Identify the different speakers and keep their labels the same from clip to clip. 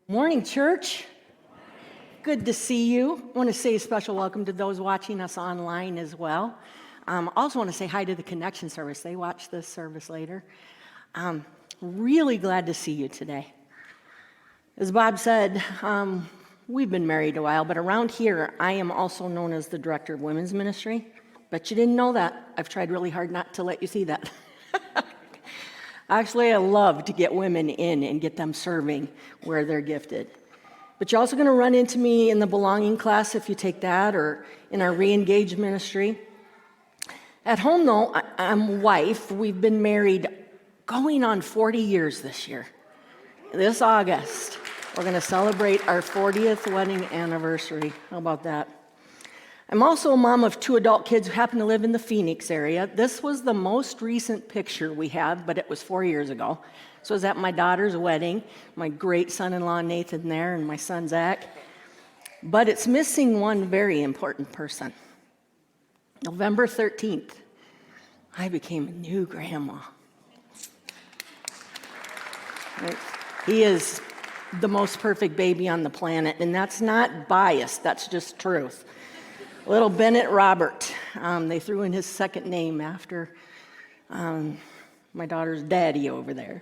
Speaker 1: Morning, church. Good to see you. I want to say a special welcome to those watching us online as well. Also want to say hi to the Connection service. They watch this service later. Really glad to see you today. As Bob said, we've been married a while, but around here, I am also known as the director of women's ministry. Bet you didn't know that. I've tried really hard not to let you see that. Actually, I love to get women in and get them serving where they're gifted. But you're also going to run into me in the belonging class if you take that, or in our re-engage ministry. At home, though, I'm a wife. We've been married going on 40 years this year. This August, we're going to celebrate our 40th wedding anniversary. How about that? I'm also a mom of 2 adult kids who happen to live in the Phoenix area. This was the most recent picture we have, but it was 4 years ago. So it was at my daughter's wedding, my great son-in-law Nathan there, and my son Zach. But it's missing one very important person. November 13th, I became a new grandma. Right? He is the most perfect baby on the planet, and that's not biased, that's just truth. Little Bennett Robert. They threw in his second name after my daughter's daddy over there.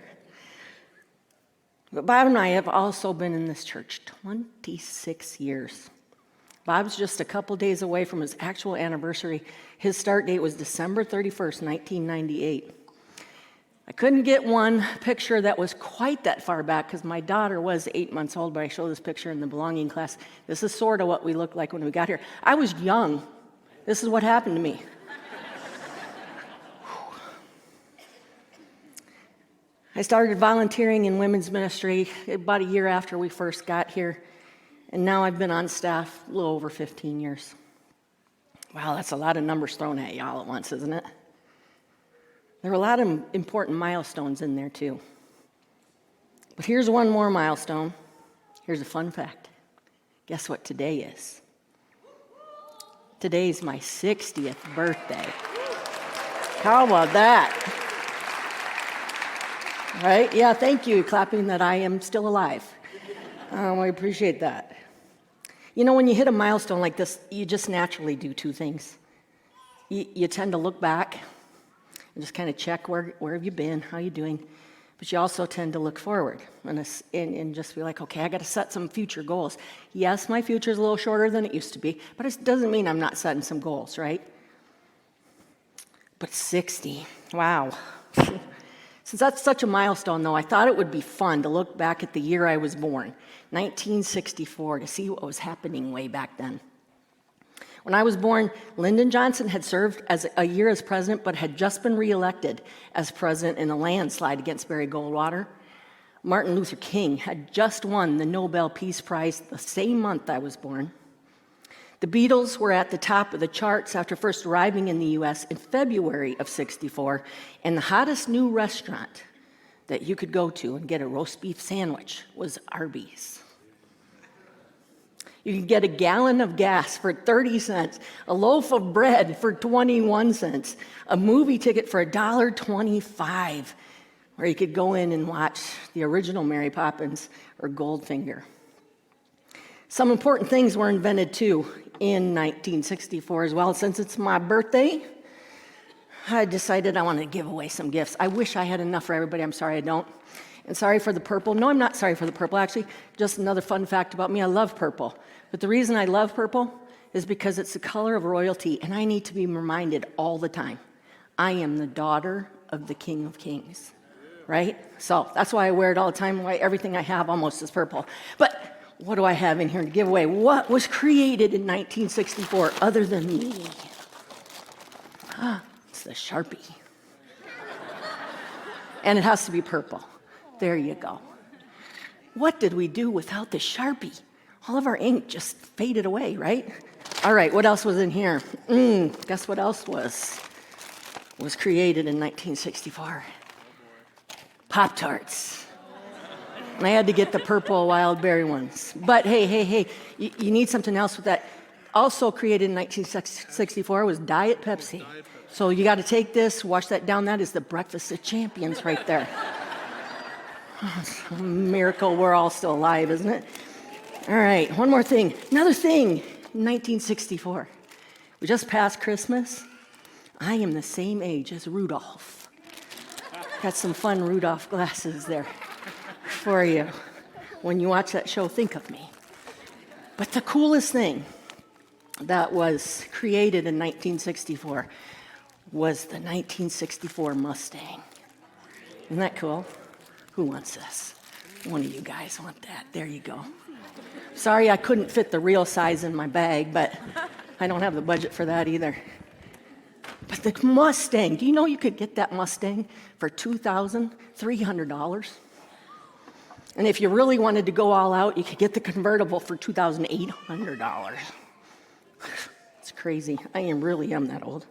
Speaker 1: But Bob and I have also been in this church 26 years. Bob's just a couple days away from his actual anniversary. His start date was December 31st, 1998. I couldn't get one picture that was quite that far back because my daughter was 8 months old, but I show this picture in the belonging class. This is sort of what we looked like when we got here. I was young. This is what happened to me. I started volunteering in women's ministry about a year after we first got here, and now I've been on staff a little over 15 years. Wow, that's a lot of numbers thrown at you all at once, isn't it? There are a lot of important milestones in there, too. But here's one more milestone. Here's a fun fact. Guess what today is? Today's my 60th birthday. How about that? Right? Yeah, thank you, clapping that I am still alive. I appreciate that. You know, when you hit a milestone like this, you just naturally do 2 things. You tend to look back and just kind of check where have you been, how you doing. But you also tend to look forward and just be like, okay, I got to set some future goals. Yes, my future is a little shorter than it used to be, but it doesn't mean I'm not setting some goals, right? But 60, wow. Since that's such a milestone, though, I thought it would be fun to look back at the year I was born, 1964, to see what was happening way back then. When I was born, Lyndon Johnson had served as a year as president, but had just been reelected as president in a landslide against Barry Goldwater. Martin Luther King had just won the Nobel Peace Prize the same month I was born. The Beatles were at the top of the charts after first arriving in the U.S. in February of '64, and the hottest new restaurant that you could go to and get a roast beef sandwich was Arby's. You could get a gallon of gas for 30 cents, a loaf of bread for 21 cents, a movie ticket for $1.25, where you could go in and watch the original Mary Poppins or Goldfinger. Some important things were invented, too, in 1964 as well. Since it's my birthday, I decided I wanted to give away some gifts. I wish I had enough for everybody. I'm sorry I don't. And sorry for the purple. No, I'm not sorry for the purple, actually. Just another fun fact about me, I love purple. But the reason I love purple is because it's the color of royalty, and I need to be reminded all the time, I am the daughter of the King of Kings, right? So that's why I wear it all the time, why everything I have almost is purple. But what do I have in here to give away? What was created in 1964 other than me? It's the Sharpie. And it has to be purple. There you go. What did we do without the Sharpie? All of our ink just faded away, right? All right, what else was in here? Guess what else was created in 1964? Pop-Tarts. And I had to get the purple wild berry ones. But hey, you need something else with that. Also created in 1964 was Diet Pepsi. So you got to take this, wash that down. That is the breakfast of champions right there. A miracle we're all still alive, isn't it? All right, one more thing. Another thing, 1964. We just passed Christmas. I am the same age as Rudolph. Got some fun Rudolph glasses there for you. When you watch that show, think of me. But the coolest thing that was created in 1964 was the 1964 Mustang. Isn't that cool? Who wants this? One of you guys want that. There you go. Sorry I couldn't fit the real size in my bag, but I don't have the budget for that either. But the Mustang, do you know you could get that Mustang for $2,300? And if you really wanted to go all out, you could get the convertible for $2,800. It's crazy. I really am that old.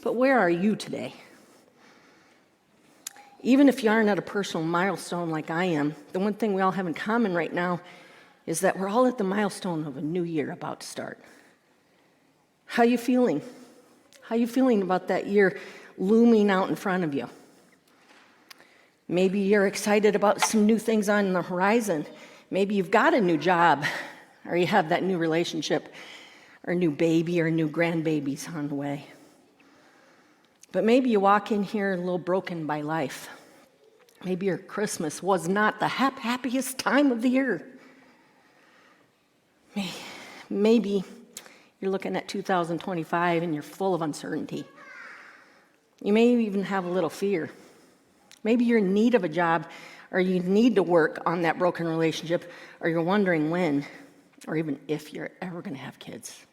Speaker 1: But where are you today? Even if you aren't at a personal milestone like I am, the one thing we all have in common right now is that we're all at the milestone of a new year about to start. How you feeling? How you feeling about that year looming out in front of you? Maybe you're excited about some new things on the horizon. Maybe you've got a new job, or you have that new relationship, or a new baby, or new grandbabies on the way. But maybe you walk in here a little broken by life. Maybe your Christmas was not the happiest time of the year. Maybe you're looking at 2025 and you're full of uncertainty. You may even have a little fear. Maybe you're in need of a job, or you need to work on that broken relationship, or you're wondering when, or even if you're ever going to have kids.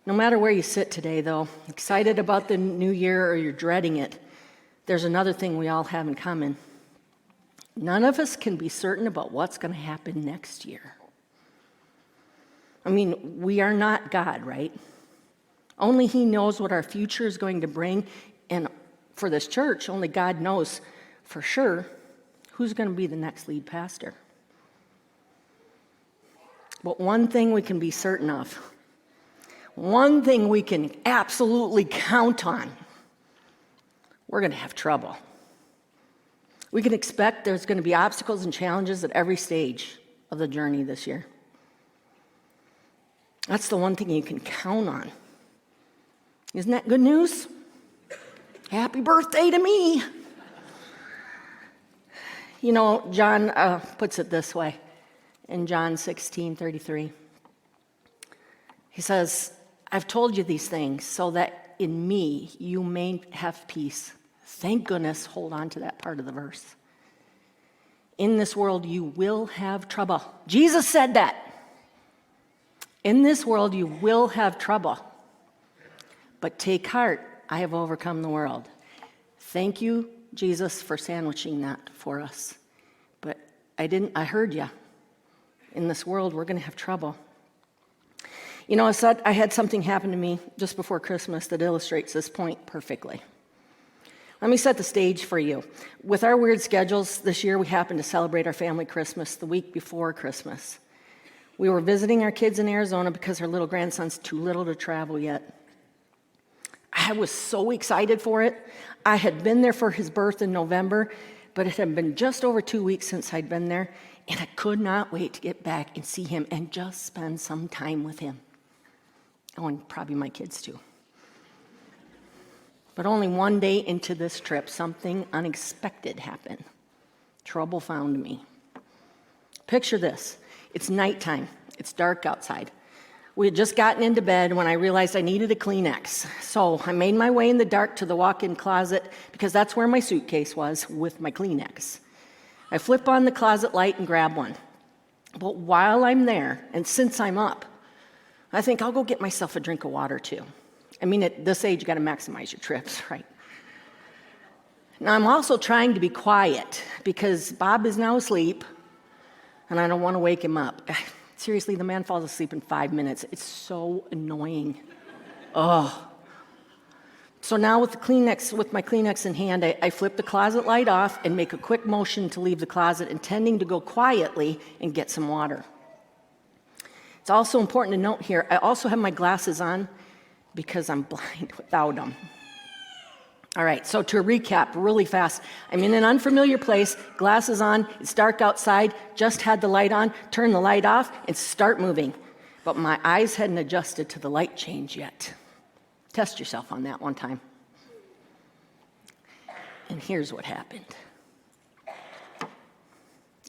Speaker 1: No matter where you sit today, though, excited about the new year or you're dreading it, there's another thing we all have in common. None of us can be certain about what's going to happen next year. I mean, we are not God, right? Only He knows what our future is going to bring, and for this church, only God knows for sure who's going to be the next lead pastor. But one thing we can be certain of, one thing we can absolutely count on, we're going to have trouble. We can expect there's going to be obstacles and challenges at every stage of the journey this year. That's the one thing you can count on. Isn't that good news? Happy birthday to me. You know, John puts it this way in John 16:33. He says, I've told you these things so that in me you may have peace. Thank goodness, hold on to that part of the verse. In this world you will have trouble. Jesus said that. In this world you will have trouble. But take heart, I have overcome the world. Thank you, Jesus, for sandwiching that for us. But I heard you. In this world, we're going to have trouble. You know, I had something happen to me just before Christmas that illustrates this point perfectly. Let me set the stage for you. With our weird schedules, this year we happened to celebrate our family Christmas the week before Christmas. We were visiting our kids in Arizona because our little grandson's too little to travel yet. I was so excited for it. I had been there for his birth in November, but it had been just over 2 weeks since I'd been there, and I could not wait to get back and see him and just spend some time with him. Oh, and probably my kids too. But only one day into this trip, something unexpected happened. Trouble found me. Picture this. It's nighttime. It's dark outside. We had just gotten into bed when I realized I needed a Kleenex. So I made my way in the dark to the walk-in closet because that's where my suitcase was with my Kleenex. I flip on the closet light and grab one. But while I'm there, and since I'm up, I think I'll go get myself a drink of water too. I mean, at this age, you got to maximize your trips, right? Now, I'm also trying to be quiet because Bob is now asleep, and I don't want to wake him up. Seriously, the man falls asleep in 5 minutes. It's so annoying. Oh. So now with my Kleenex in hand, I flip the closet light off and make a quick motion to leave the closet, intending to go quietly and get some water. It's also important to note here, I also have my glasses on because I'm blind without them. All right, so to recap really fast, I'm in an unfamiliar place, glasses on, it's dark outside, just had the light on, turn the light off, and start moving. But my eyes hadn't adjusted to the light change yet. Test yourself on that one time. And here's what happened.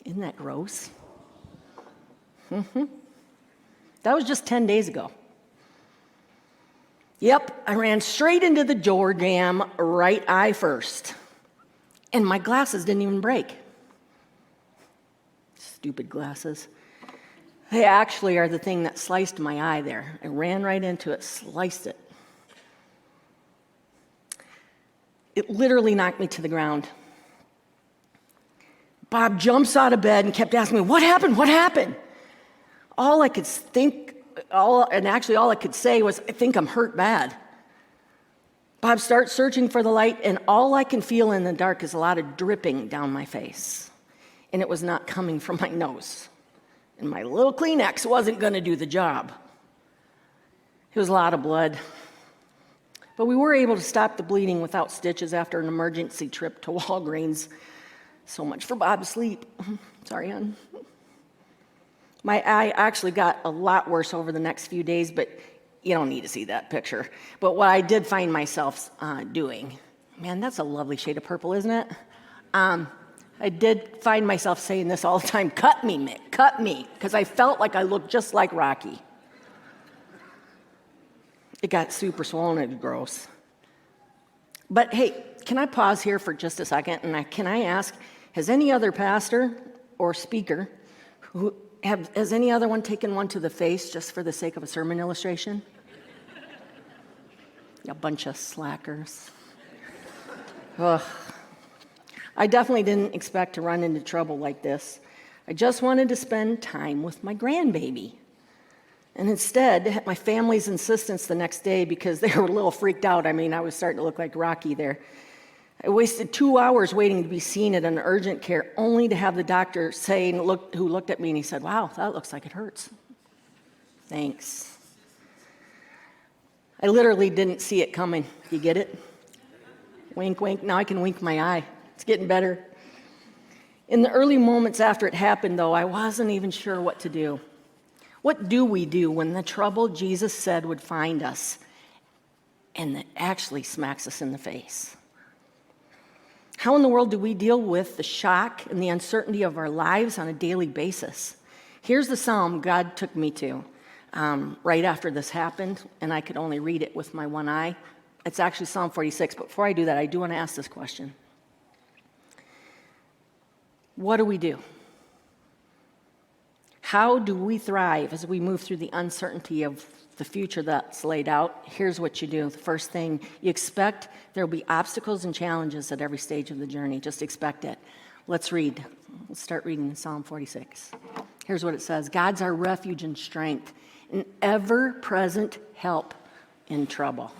Speaker 1: Isn't that gross? That was just 10 days ago. Yep, I ran straight into the door jam, right eye first. And my glasses didn't even break. Stupid glasses. They actually are the thing that sliced my eye there. I ran right into it, sliced it. It literally knocked me to the ground. Bob jumps out of bed and kept asking me, what happened? What happened? All I could say was, I think I'm hurt bad. Bob starts searching for the light, and all I can feel in the dark is a lot of dripping down my face. And it was not coming from my nose. And my little Kleenex wasn't going to do the job. It was a lot of blood. But we were able to stop the bleeding without stitches after an emergency trip to Walgreens. So much for Bob's sleep. Sorry, hon. My eye actually got a lot worse over the next few days, but you don't need to see that picture. But what I did find myself doing, man, that's a lovely shade of purple, isn't it? I did find myself saying this all the time, cut me, Mick, cut me, because I felt like I looked just like Rocky. It got super swollen and gross. But hey, can I pause here for just a second, and can I ask, has any other pastor or speaker has any other one taken one to the face just for the sake of a sermon illustration? A bunch of slackers. Ugh. I definitely didn't expect to run into trouble like this. I just wanted to spend time with my grandbaby. And instead, my family's insistence the next day, because they were a little freaked out. I mean, I was starting to look like Rocky there. I wasted 2 hours waiting to be seen at an urgent care, only to have the doctor say, who looked at me and he said, wow, that looks like it hurts. Thanks. I literally didn't see it coming. You get it? Wink, wink. Now I can wink my eye. It's getting better. In the early moments after it happened, though, I wasn't even sure what to do. What do we do when the trouble Jesus said would find us and that actually smacks us in the face? How in the world do we deal with the shock and the uncertainty of our lives on a daily basis? Here's the psalm God took me to right after this happened, and I could only read it with my one eye. It's actually Psalm 46, but before I do that, I do want to ask this question. What do we do? How do we thrive as we move through the uncertainty of the future that's laid out? Here's what you do. The first thing, you expect there will be obstacles and challenges at every stage of the journey. Just expect it. Let's read. Let's start reading Psalm 46. Here's what it says. God's our refuge and strength, an ever-present help in trouble.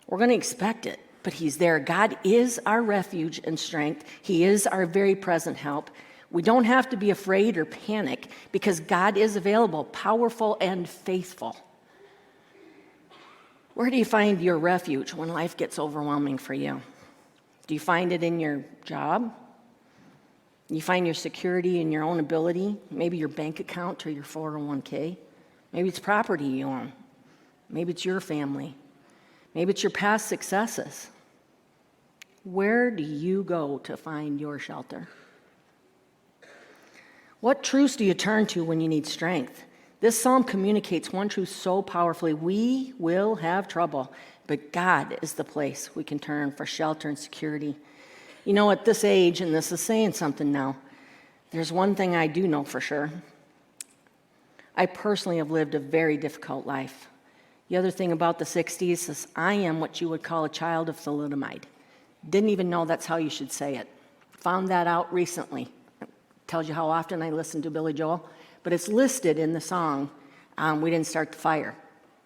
Speaker 1: We're going to expect it, but he's there. God is our refuge and strength. He is our very present help. We don't have to be afraid or panic because God is available, powerful, and faithful. Where do you find your refuge when life gets overwhelming for you? Do you find it in your job? You find your security in your own ability, maybe your bank account or your 401k. Maybe it's property you own. Maybe it's your family. Maybe it's your past successes. Where do you go to find your shelter? What truths do you turn to when you need strength? This psalm communicates one truth so powerfully. We will have trouble, but God is the place we can turn for shelter and security. You know, at this age, and this is saying something now, there's one thing I do know for sure. I personally have lived a very difficult life. The other thing about the 60s is I am what you would call a child of thalidomide. Didn't even know that's how you should say it. Found that out recently. Tells you how often I listen to Billy Joel, but it's listed in the song, We Didn't Start the Fire.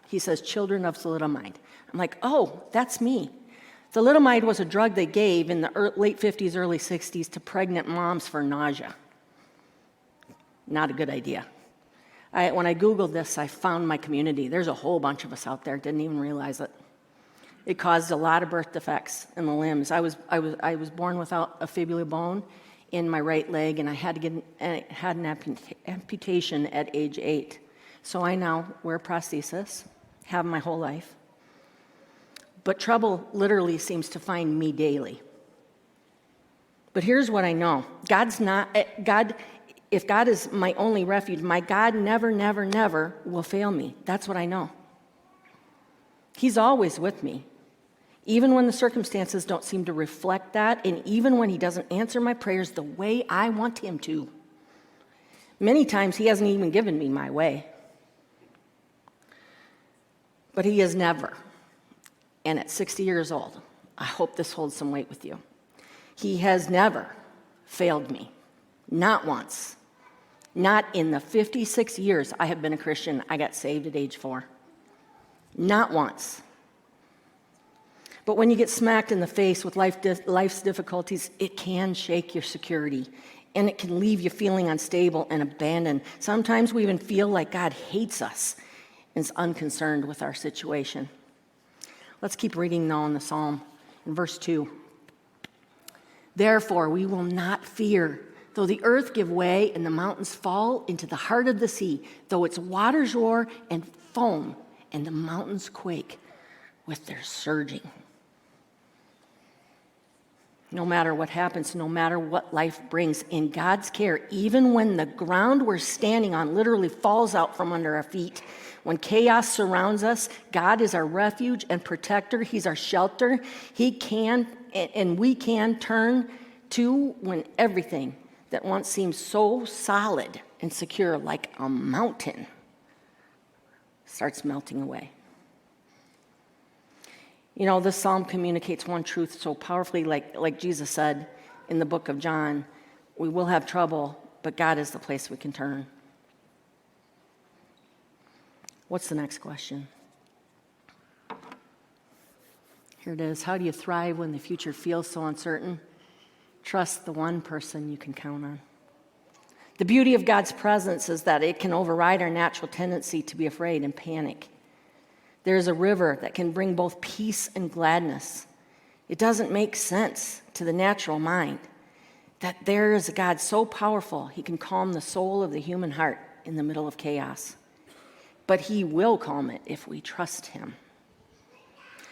Speaker 1: He says, children of thalidomide. I'm like, oh, that's me. Thalidomide was a drug they gave in the late 50s, early 60s to pregnant moms for nausea. Not a good idea. When I Googled this, I found my community. There's a whole bunch of us out there, didn't even realize it. It caused a lot of birth defects in the limbs. I was born without a fibula bone in my right leg, and I had an amputation at age 8. So I now wear prosthesis, have my whole life. But trouble literally seems to find me daily. But here's what I know. If God is my only refuge, my God never, never, never will fail me. That's what I know. He's always with me. Even when the circumstances don't seem to reflect that, and even when he doesn't answer my prayers the way I want him to. Many times he hasn't even given me my way. But he has never. And at 60 years old, I hope this holds some weight with you. He has never failed me. Not once. Not in the 56 years I have been a Christian. I got saved at age 4. Not once. But when you get smacked in the face with life's difficulties, it can shake your security, and it can leave you feeling unstable and abandoned. Sometimes we even feel like God hates us and is unconcerned with our situation. Let's keep reading now in the Psalm, in verse 2. Therefore, we will not fear, though the earth give way and the mountains fall into the heart of the sea, though its waters roar and foam and the mountains quake with their surging. No matter what happens, no matter what life brings, in God's care, even when the ground we're standing on literally falls out from under our feet, when chaos surrounds us, God is our refuge and protector. He's our shelter. He can, and we can turn to when everything that once seemed so solid and secure, like a mountain, starts melting away. You know, this psalm communicates one truth so powerfully, like Jesus said in the book of John, we will have trouble, but God is the place we can turn. What's the next question? Here it is. How do you thrive when the future feels so uncertain? Trust the one person you can count on. The beauty of God's presence is that it can override our natural tendency to be afraid and panic. There's a river that can bring both peace and gladness. It doesn't make sense to the natural mind that there is a God so powerful he can calm the soul of the human heart in the middle of chaos. But he will calm it if we trust him.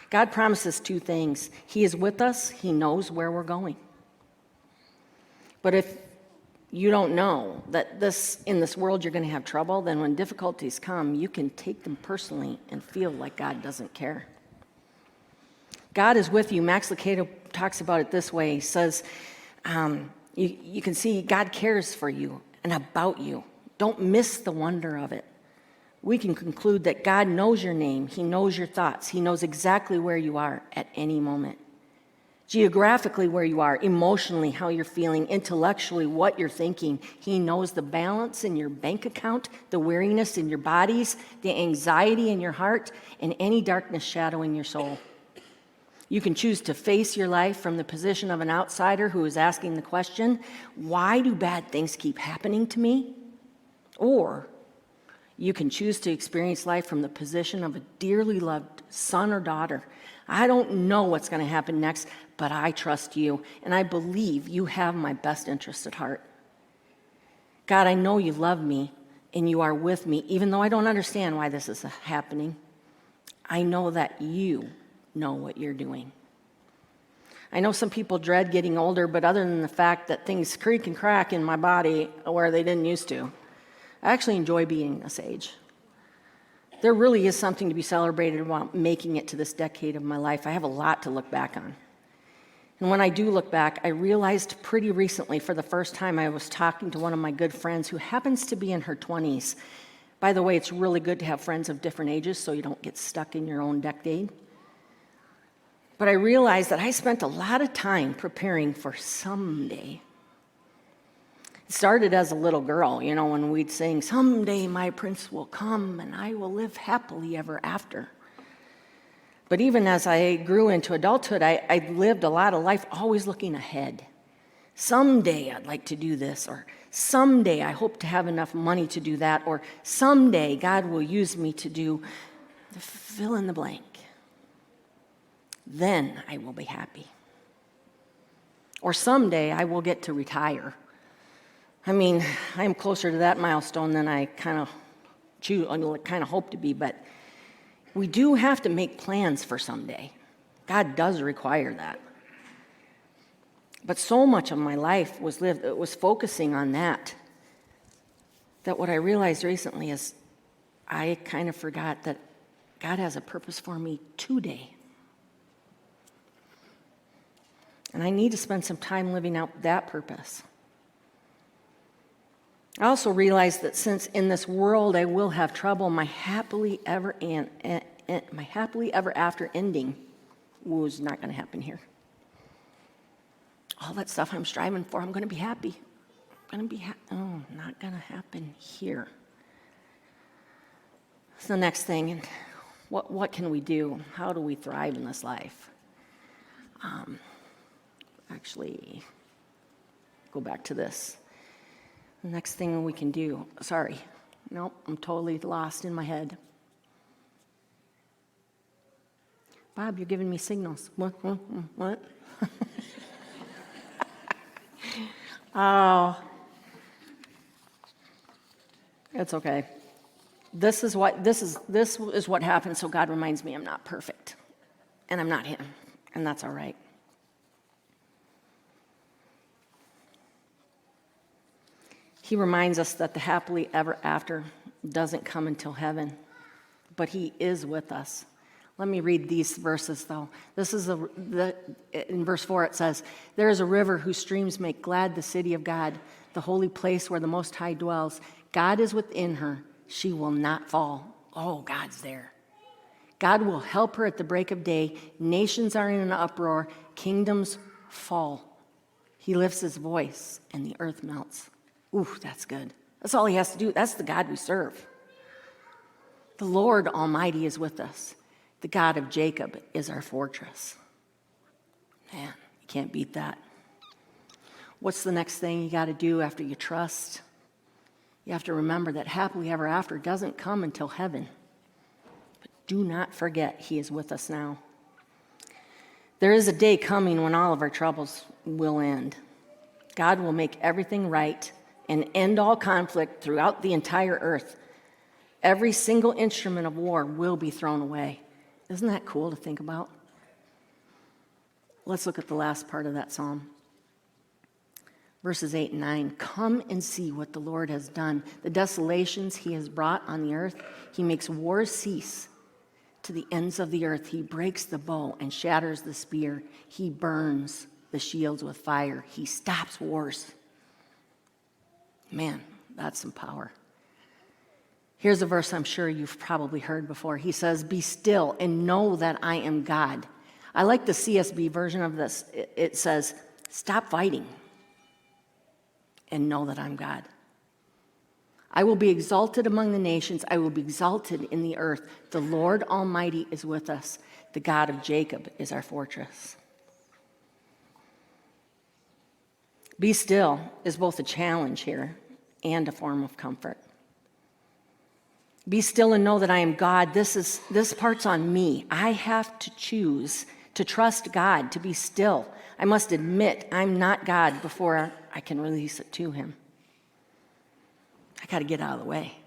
Speaker 1: God promises 2 things. He is with us. He knows where we're going. But if you don't know that in this world you're going to have trouble, then when difficulties come, you can take them personally and feel like God doesn't care. God is with you. Max Lucado talks about it this way. He says, you can see God cares for you and about you. Don't miss the wonder of it. We can conclude that God knows your name. He knows your thoughts. He knows exactly where you are at any moment. Geographically, where you are, emotionally, how you're feeling, intellectually, what you're thinking. He knows the balance in your bank account, the weariness in your bodies, the anxiety in your heart, and any darkness shadowing your soul. You can choose to face your life from the position of an outsider who is asking the question, why do bad things keep happening to me? Or you can choose to experience life from the position of a dearly loved son or daughter. I don't know what's going to happen next, but I trust you, and I believe you have my best interest at heart. God, I know you love me, and you are with me, even though I don't understand why this is happening. I know that you know what you're doing. I know some people dread getting older, but other than the fact that things creak and crack in my body where they didn't used to, I actually enjoy being this age. There really is something to be celebrated about making it to this decade of my life. I have a lot to look back on. And when I do look back, I realized pretty recently, for the first time, I was talking to one of my good friends who happens to be in her 20s. By the way, it's really good to have friends of different ages so you don't get stuck in your own decade. But I realized that I spent a lot of time preparing for someday. It started as a little girl, when we'd sing, "Someday my prince will come and I will live happily ever after." But even as I grew into adulthood, I lived a lot of life always looking ahead. Someday I'd like to do this, or someday I hope to have enough money to do that, or someday God will use me to do fill in the blank. then I will be happy. Or someday I will get to retire. I mean, I am closer to that milestone than I kind of hope to be, but we do have to make plans for someday. God does require that. But so much of my life was focusing on that what I realized recently is I kind of forgot that God has a purpose for me today. And I need to spend some time living out that purpose. I also realized that since in this world I will have trouble, my happily ever after ending was not going to happen here. All that stuff I'm striving for, I'm going to be happy. Not going to happen here. It's the next thing. And what can we do? How do we thrive in this life? Actually, go back to this. The next thing we can do. Sorry. Nope, I'm totally lost in my head. Bob, you're giving me signals. What? Oh, it's okay. This is what happens. So God reminds me I'm not perfect, and I'm not Him, and that's all right. He reminds us that the happily ever after doesn't come until heaven, but He is with us. Let me read these verses, though. This is in verse 4 it says, "There is a river whose streams make glad the city of God, the holy place where the Most High dwells. God is within her. She will not fall." Oh, God's there. God will help her at the break of day. Nations are in an uproar. Kingdoms fall. He lifts His voice, and the earth melts. Ooh, that's good. That's all He has to do. That's the God we serve. The Lord Almighty is with us. The God of Jacob is our fortress. Man, you can't beat that. What's the next thing you got to do after you trust? You have to remember that happily ever after doesn't come until heaven. But do not forget He is with us now. There is a day coming when all of our troubles will end. God will make everything right and end all conflict throughout the entire earth. Every single instrument of war will be thrown away. Isn't that cool to think about? Let's look at the last part of that psalm. Verses 8 and 9. "Come and see what the Lord has done, the desolations He has brought on the earth. He makes wars cease to the ends of the earth. He breaks the bow and shatters the spear. He burns the shields with fire. He stops wars." Man, that's some power. Here's a verse I'm sure you've probably heard before. He says, "Be still and know that I am God." I like the CSB version of this. It says, "Stop fighting and know that I'm God. I will be exalted among the nations. I will be exalted in the earth. The Lord Almighty is with us. The God of Jacob is our fortress." Be still is both a challenge here and a form of comfort. Be still and know that I am God. This part's on me. I have to choose to trust God, to be still. I must admit I'm not God before I can release it to Him. I got to get out of the way.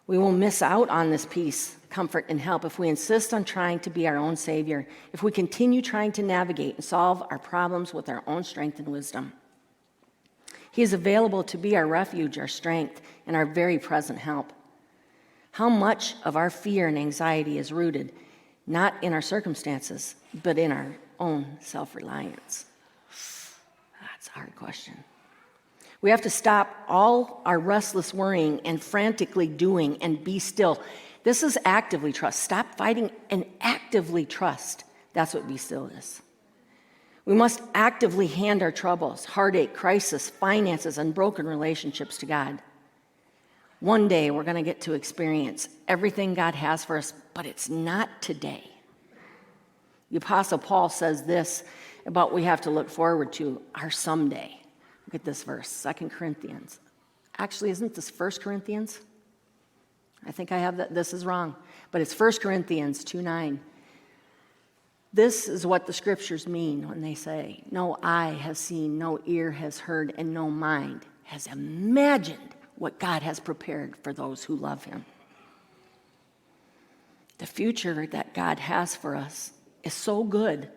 Speaker 1: We will miss out on this peace, comfort, and help if we insist on trying to be our own Savior, if we continue trying to navigate and solve our problems with our own strength and wisdom. He is available to be our refuge, our strength, and our very present help. How much of our fear and anxiety is rooted not in our circumstances, but in our own self-reliance? That's a hard question. We have to stop all our restless worrying and frantically doing and be still. This is actively trust. Stop fighting and actively trust. That's what be still is. We must actively hand our troubles, heartache, crisis, finances, and broken relationships to God. One day we're going to get to experience everything God has for us, but it's not today. The Apostle Paul says this about what we have to look forward to, our someday. Look at this verse, 2 Corinthians. Actually, isn't this 1 Corinthians? I think I have that. This is wrong. But it's 1 Corinthians 2:9. This is what the scriptures mean when they say, no eye has seen, no ear has heard, and no mind has imagined what God has prepared for those who love him. The future that God has for us is so good,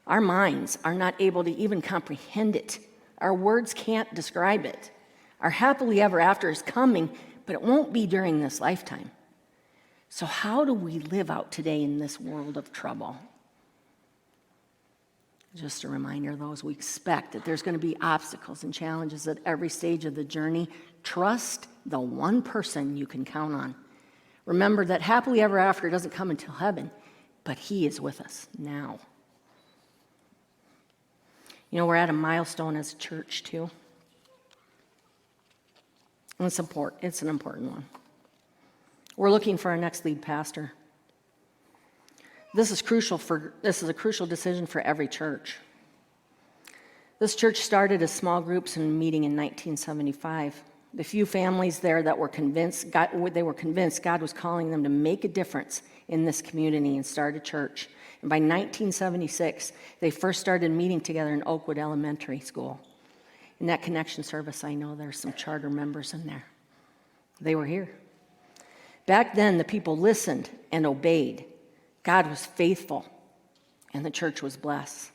Speaker 1: our minds are not able to even comprehend it. Our words can't describe it. Our happily ever after is coming, but it won't be during this lifetime. So how do we live out today in this world of trouble? Just a reminder, those we expect that there's going to be obstacles and challenges at every stage of the journey. Trust the one person you can count on. Remember that happily ever after doesn't come until heaven, but he is with us now. You know, we're at a milestone as a church, too. And it's an important one. We're looking for our next lead pastor. This is a crucial decision for every church. This church started as small groups and meeting in 1975. The few families there that were convinced God was calling them to make a difference in this community and start a church. And by 1976, they first started meeting together in Oakwood Elementary School. In that connection service, I know there's some charter members in there. They were here. Back then, the people listened and obeyed. God was faithful, and the church was blessed.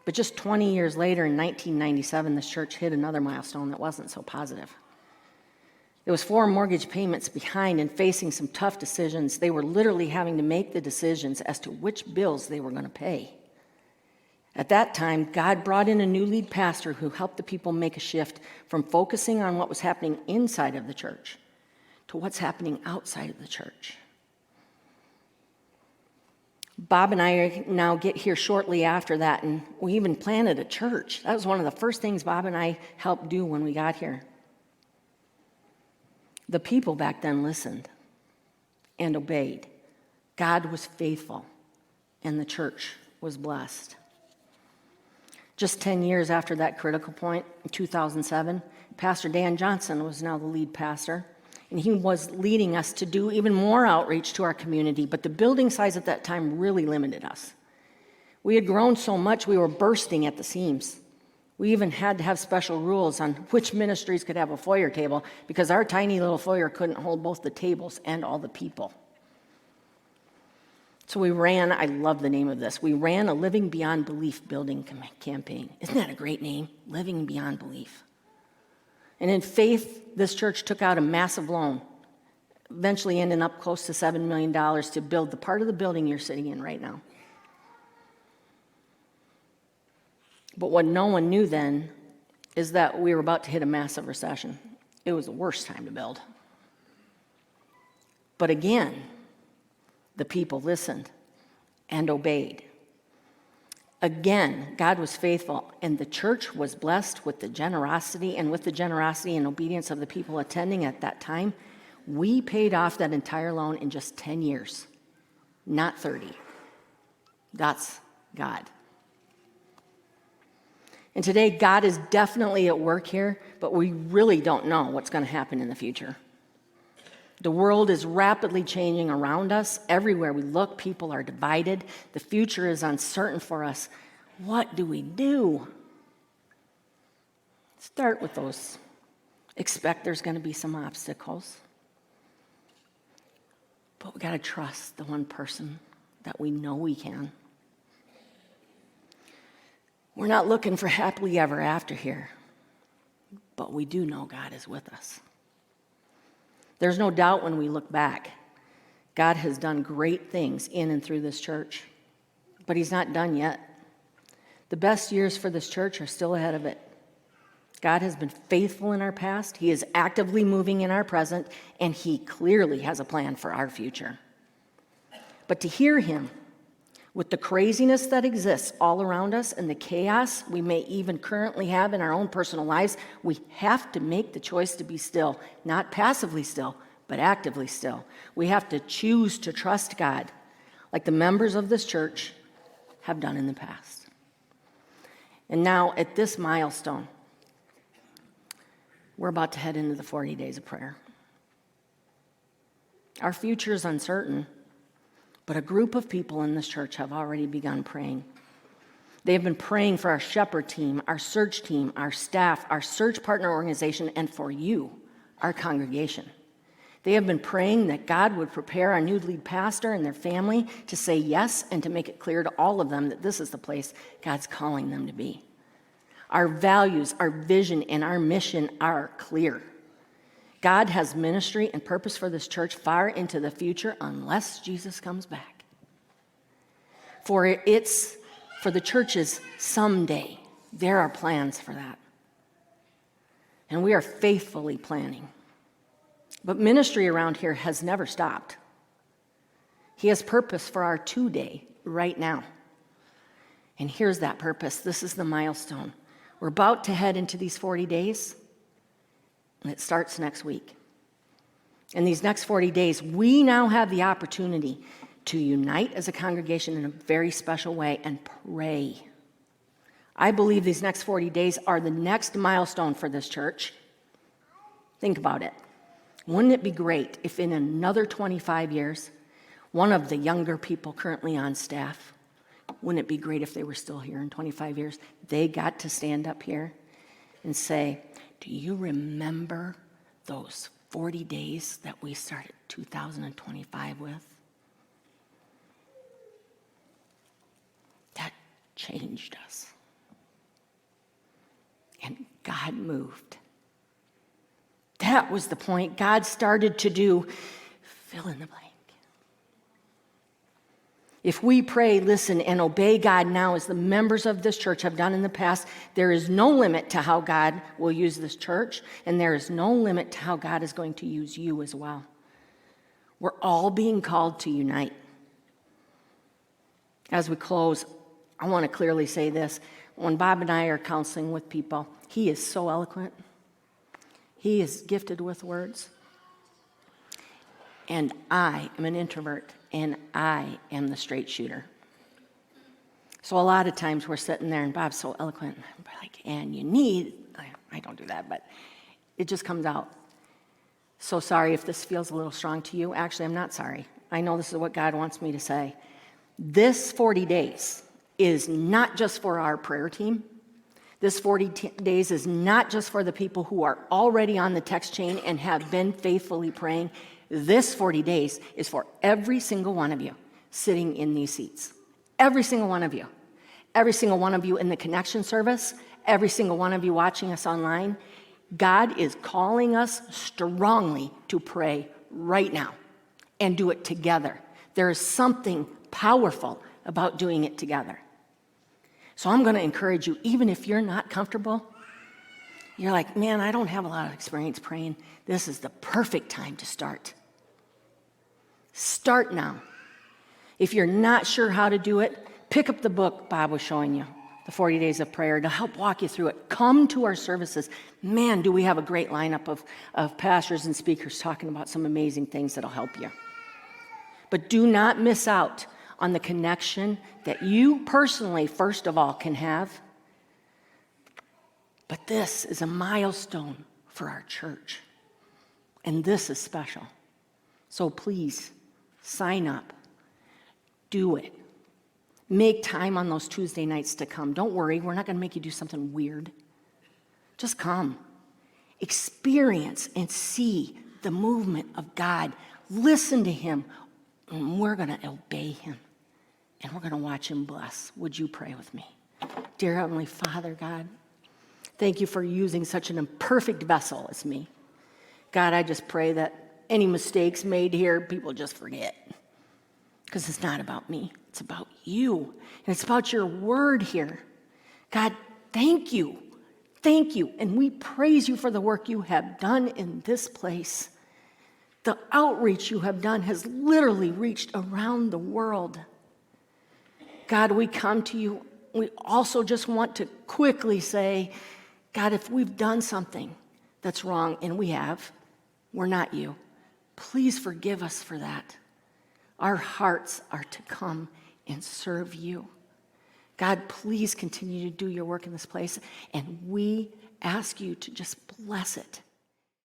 Speaker 1: But just 20 years later, in 1997, this church hit another milestone that wasn't so positive. It was 4 mortgage payments behind and facing some tough decisions. They were literally having to make the decisions as to which bills they were going to pay. At that time, God brought in a new lead pastor who helped the people make a shift from focusing on what was happening inside of the church to what's happening outside of the church. Bob and I now get here shortly after that, and we even planted a church. That was one of the first things Bob and I helped do when we got here. The people back then listened and obeyed. God was faithful, and the church was blessed. Just 10 years after that critical point, in 2007, Pastor Dan Johnson was now the lead pastor, and he was leading us to do even more outreach to our community, but the building size at that time really limited us. We had grown so much, we were bursting at the seams. We even had to have special rules on which ministries could have a foyer table because our tiny little foyer couldn't hold both the tables and all the people. So I love the name of this, we ran a Living Beyond Belief building campaign. Isn't that a great name? Living Beyond Belief. And in faith, this church took out a massive loan, eventually ending up close to $7 million to build the part of the building you're sitting in right now. But what no one knew then is that we were about to hit a massive recession. It was the worst time to build. But again, the people listened and obeyed. Again, God was faithful, and the church was blessed with the generosity and obedience of the people attending at that time. We paid off that entire loan in just 10 years, not 30. That's God. And today, God is definitely at work here, but we really don't know what's going to happen in the future. The world is rapidly changing around us. Everywhere we look, people are divided. The future is uncertain for us. What do we do? Start with those. Expect there's going to be some obstacles. But we got to trust the one person that we know we can. We're not looking for happily ever after here, but we do know God is with us. There's no doubt when we look back, God has done great things in and through this church, but he's not done yet. The best years for this church are still ahead of it. God has been faithful in our past, he is actively moving in our present, and he clearly has a plan for our future. But to hear him, with the craziness that exists all around us and the chaos we may even currently have in our own personal lives, we have to make the choice to be still, not passively still, but actively still. We have to choose to trust God, like the members of this church have done in the past. And now, at this milestone, we're about to head into the 40 days of prayer. Our future is uncertain, But a group of people in this church have already begun praying. They have been praying for our shepherd team, our search team, our staff, our search partner organization, and for you, our congregation. They have been praying that God would prepare our new lead pastor and their family to say yes and to make it clear to all of them that this is the place God's calling them to be. Our values, our vision, and our mission are clear. God has ministry and purpose for this church far into the future unless Jesus comes back. For the church's someday. There are plans for that. And we are faithfully planning. But ministry around here has never stopped. He has purpose for our today, right now. And here's that purpose. This is the milestone. We're about to head into these 40 days, and it starts next week. In these next 40 days, we now have the opportunity to unite as a congregation in a very special way and pray. I believe these next 40 days are the next milestone for this church. Think about it. Wouldn't it be great if in another 25 years, one of the younger people currently on staff, wouldn't it be great if they were still here in 25 years? They got to stand up here and say, do you remember those 40 days that we started 2025 with? That changed us. And God moved. That was the point. God started to do fill in the blank. If we pray, listen, and obey God now as the members of this church have done in the past, there is no limit to how God will use this church, and there is no limit to how God is going to use you as well. We're all being called to unite. As we close, I want to clearly say this. When Bob and I are counseling with people, he is so eloquent. He is gifted with words. And I am an introvert, and I am the straight shooter. So a lot of times we're sitting there, and Bob's so eloquent. I'm like, and you need, I don't do that, but it just comes out. So sorry if this feels a little strong to you. Actually, I'm not sorry. I know this is what God wants me to say. This 40 days is not just for our prayer team. This 40 days is not just for the people who are already on the text chain and have been faithfully praying. This 40 days is for every single one of you sitting in these seats. Every single one of you. Every single one of you in the connection service. Every single one of you watching us online. God is calling us strongly to pray right now and do it together. There is something powerful about doing it together. So I'm going to encourage you, even if you're not comfortable, you're like, man, I don't have a lot of experience praying. This is the perfect time to start. Start now. If you're not sure how to do it, pick up the book Bob was showing you, The 40 Days of Prayer, to help walk you through it. Come to our services. Man, do we have a great lineup of pastors and speakers talking about some amazing things that'll help you. But do not miss out on the connection that you personally, first of all, can have. But this is a milestone for our church. And this is special. So please, sign up. Do it. Make time on those Tuesday nights to come. Don't worry, we're not going to make you do something weird. Just come. Experience and see the movement of God. Listen to Him. And we're going to obey Him. And we're going to watch Him bless. Would you pray with me? Dear Heavenly Father, God, thank you for using such an imperfect vessel as me. God, I just pray that any mistakes made here, people just forget. Because it's not about me. It's about you. And it's about your word here. God, thank you. Thank you. And we praise you for the work you have done in this place. The outreach you have done has literally reached around the world. God, we come to you. We also just want to quickly say, God, if we've done something that's wrong, and we have, we're not you. Please forgive us for that. Our hearts are to come and serve you. God, please continue to do your work in this place, and we ask you to just bless it.